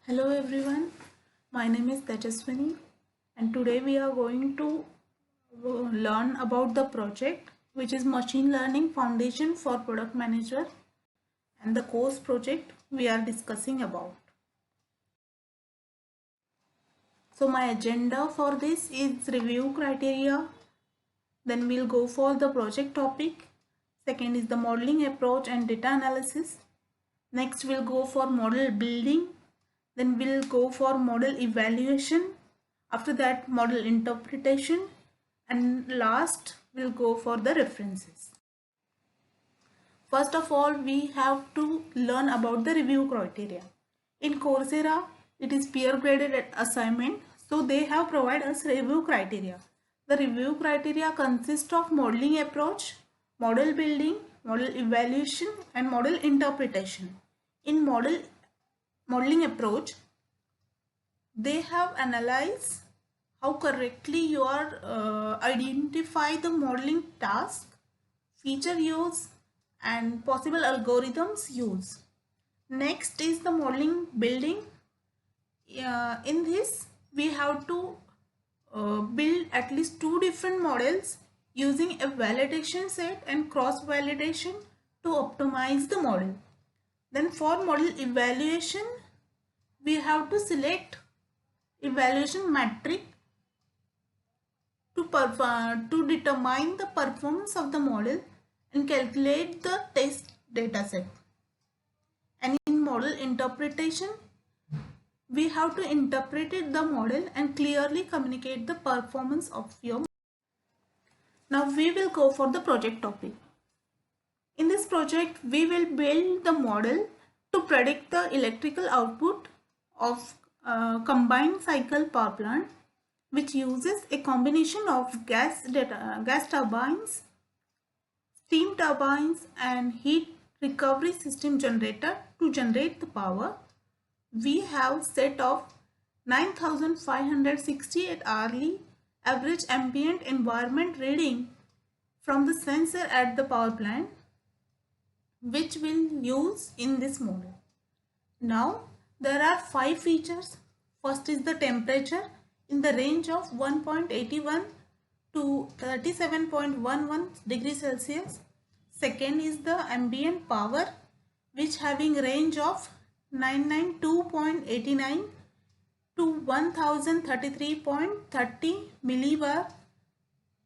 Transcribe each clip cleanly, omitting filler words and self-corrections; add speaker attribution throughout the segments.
Speaker 1: Hello everyone, my name is Tejaswini and today we are going to learn about the project which is Machine Learning Foundation for Product Manager and the course project we are discussing about. So my agenda for this is review criteria, then we'll go for the project topic, second is the modeling approach and data analysis, next we'll go for model building, then we'll go for model evaluation, after that model interpretation, and last we'll go for the references. First of all, we have to learn about the review criteria. In Coursera, it is peer graded assignment, so they have provided us review criteria. The review criteria consist of modeling approach, model building, model evaluation and model interpretation. In modeling approach, they have analyzed how correctly you are identify the modeling task, feature use and possible algorithms use. Next is the modeling building. In this we have to build at least two different models using a validation set and cross validation to optimize the model. Then for model evaluation, we have to select evaluation metric to determine the performance of the model and calculate the test dataset. And in model interpretation, we have to interpret the model and clearly communicate the performance of your model. Now we will go for the project topic. In this project, we will build the model to predict the electrical output of combined cycle power plant, which uses a combination of gas turbines, steam turbines and heat recovery system generator to generate the power. We have set of 9568 hourly average ambient environment reading from the sensor at the power plant, which we'll use in this model. Now there are 5 features. First is the temperature in the range of 1.81 to 37.11 degrees Celsius. Second is the ambient power, which having range of 992.89 to 1033.30 millibar.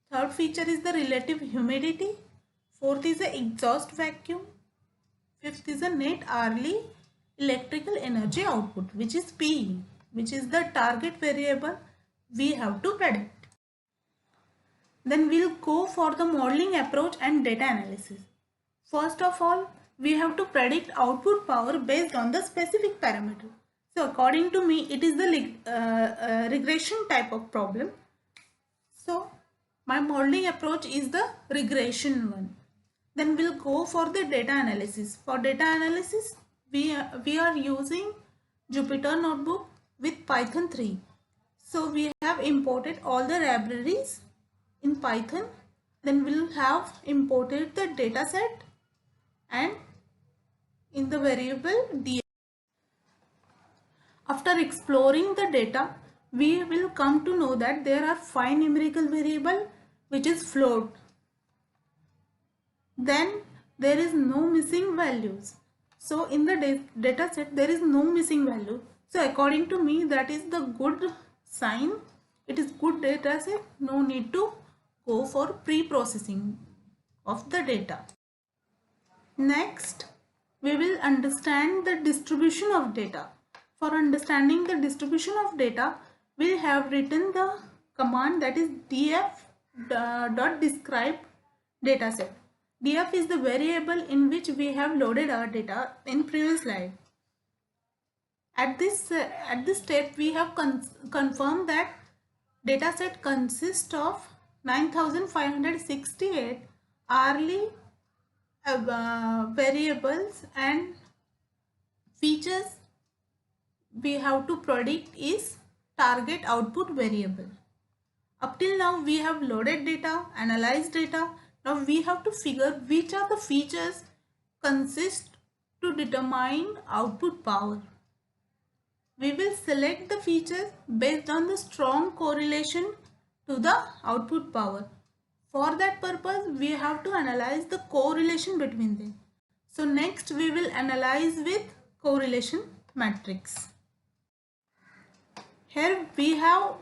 Speaker 1: Third feature is the relative humidity. Fourth is the exhaust vacuum. Fifth is the net hourly electrical energy output, which is P, which is the target variable we have to predict. Then we'll go for the modeling approach and data analysis. First of all, we have to predict output power based on the specific parameter. So according to me, it is the regression type of problem. So my modeling approach is the regression one. Then we'll go for the data analysis. For data analysis, we are using Jupyter Notebook with Python 3. So we have imported all the libraries in Python. Then we'll have imported the data set and in the variable df. After exploring the data, we will come to know that there are 5 numerical variables which is float. Then there is no missing values. So in the data set there is no missing value. So according to me, that is the good sign. It is good data set. No need to go for pre-processing of the data. Next, we will understand the distribution of data. For understanding the distribution of data, we have written the command that is df.describe dataset. df is the variable in which we have loaded our data in previous slide. At this step, we have confirmed that dataset consists of 9568 hourly variables, and features we have to predict is target output variable. Up till now we have loaded data, analyzed data. Now we have to figure which are the features consist to determine output power. we will select the features based on the strong correlation to the output power. For that purpose, we have to analyze the correlation between them. So next we will analyze with correlation matrix. Here we have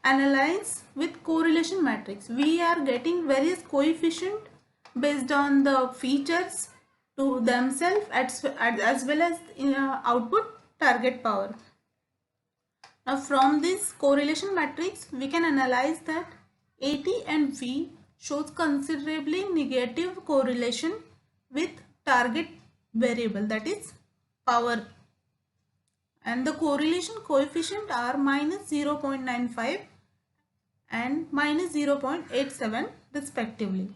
Speaker 1: analyzed with correlation matrix. We are getting various coefficient based on the features to themselves as well as output target power. Now from this correlation matrix, we can analyze that AT and V shows considerably negative correlation with target variable, that is power, and the correlation coefficient are minus 0.95 and minus 0.87 respectively.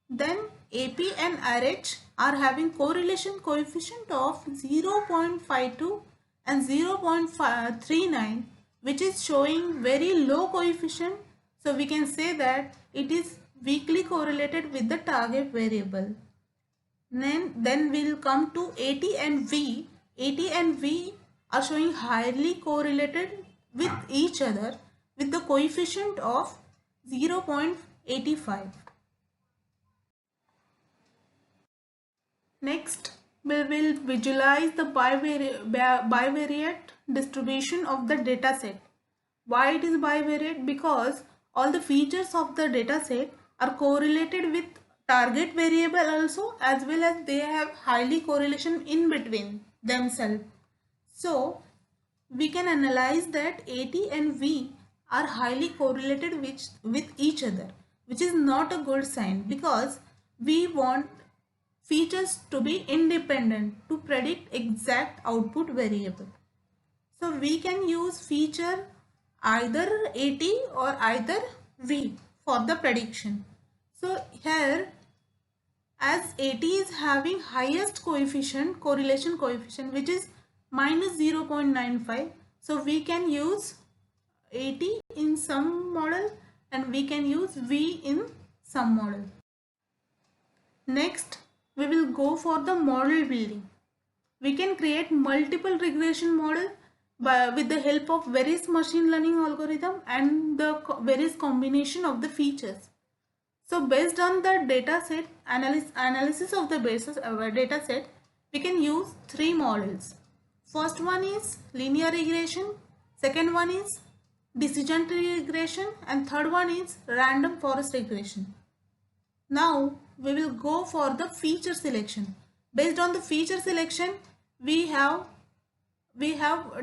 Speaker 1: Then AP and RH are having correlation coefficient of 0.52 and 0.39, which is showing very low coefficient. So we can say that it is weakly correlated with the target variable. Then we'll come to AT and V. AT and V are showing highly correlated with each other with the coefficient of 0.85. Next, we will visualize the bivariate distribution of the data set. Why it is bivariate? Because all the features of the data set are correlated with target variable also, as well as they have highly correlation in between themselves. So we can analyze that AT and V are highly correlated with each other, which is not a good sign, because we want features to be independent to predict exact output variable. So we can use feature either AT or either V for the prediction. So here, as AT is having highest coefficient, correlation coefficient, which is minus 0.95, so we can use AT in some model and we can use V in some model. Next, we will go for the model building. We can create multiple regression model with the help of various machine learning algorithm and the various combination of the features. So based on the data set, analysis of the basis of our data set, we can use three models. First one is linear regression, second one is decision tree regression, and third one is random forest regression. Now we will go for the feature selection. Based on the feature selection, we have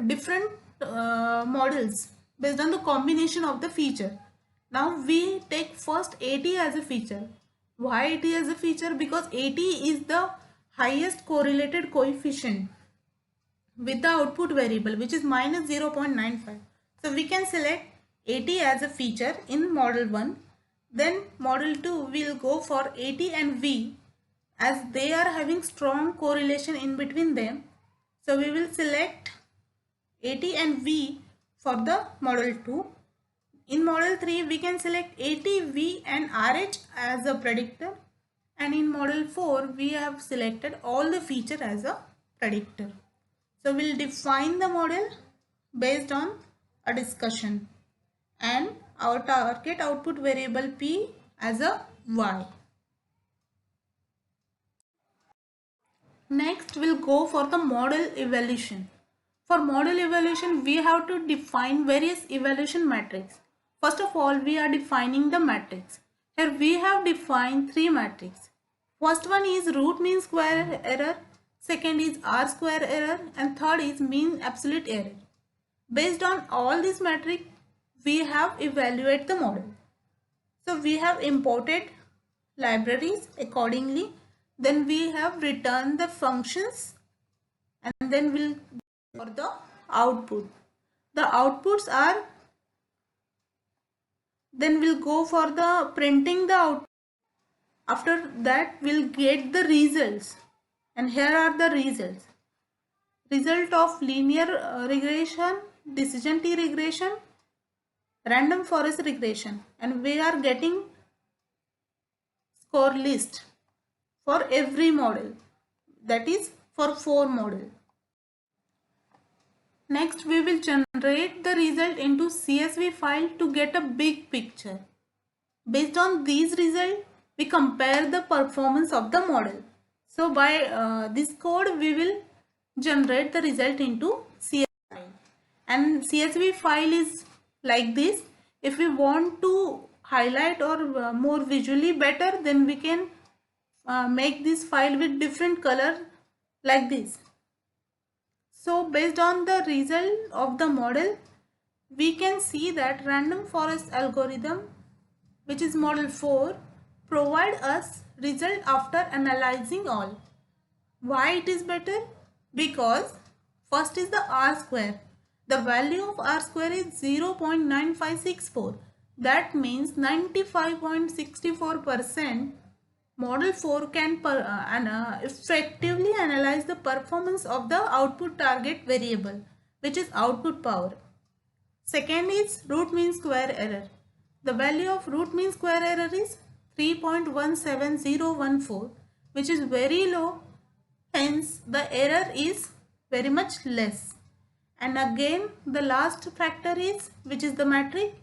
Speaker 1: different models based on the combination of the feature. Now we take first AT as a feature. Why AT as a feature? Because AT is the highest correlated coefficient with the output variable, which is minus 0.95. So we can select AT as a feature in model 1. Then model 2 will go for AT and V, as they are having strong correlation in between them. So we will select AT and V for the model 2. In model 3 we can select AT, V and RH as a predictor, and in model 4 we have selected all the feature as a predictor. So we'll define the model based on a discussion and our target output variable P as a Y. Next we'll go for the model evaluation. For model evaluation, we have to define various evaluation matrix. First of all, we are defining the matrix. Here we have defined three matrices. First one is root mean square error, second is R square error, and third is mean absolute error. Based on all these matrices, we have evaluated the model. So we have imported libraries accordingly. Then we have returned the functions, and then we'll for the output. The outputs are, then we'll go for the printing the output. After that we'll get the results, and here are the results. Result of linear regression, decision tree regression, random forest regression, and we are getting score list for every model, that is for 4 model. Next, we will generate the result into CSV file to get a big picture. Based on these results, we compare the performance of the model. So by this code, we will generate the result into CSV file. And CSV file is like this. If we want to highlight or more visually better, then we can make this file with different color like this. So based on the result of the model, we can see that random forest algorithm, which is model 4, provide us result after analyzing all. Why it is better? Because first is the R square. The value of R square is 0.9564. That means 95.64% model 4 can effectively analyze the performance of the output target variable, which is output power. Second is root mean square error. The value of root mean square error is 3.17014, which is very low. Hence, the error is very much less. And again, the last factor is, which is the metric,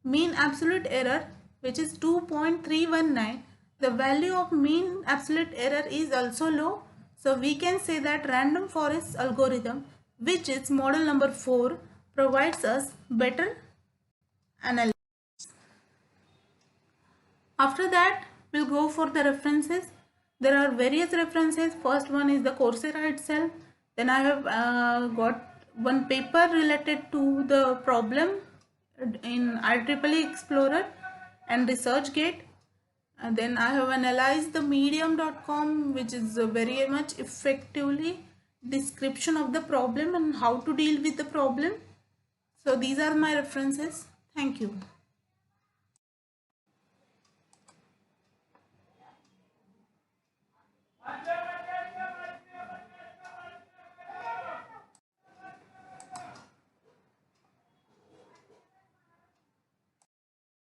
Speaker 1: mean absolute error, which is 2.319. The value of mean absolute error is also low. So we can say that random forest algorithm, which is model number 4, provides us better analysis. After that, we'll go for the references. There are various references. First one is the Coursera itself. Then I have got one paper related to the problem in IEEE Explorer and ResearchGate. And then I have analyzed the medium.com, which is very much effectively description of the problem and how to deal with the problem. So these are my references. Thank you.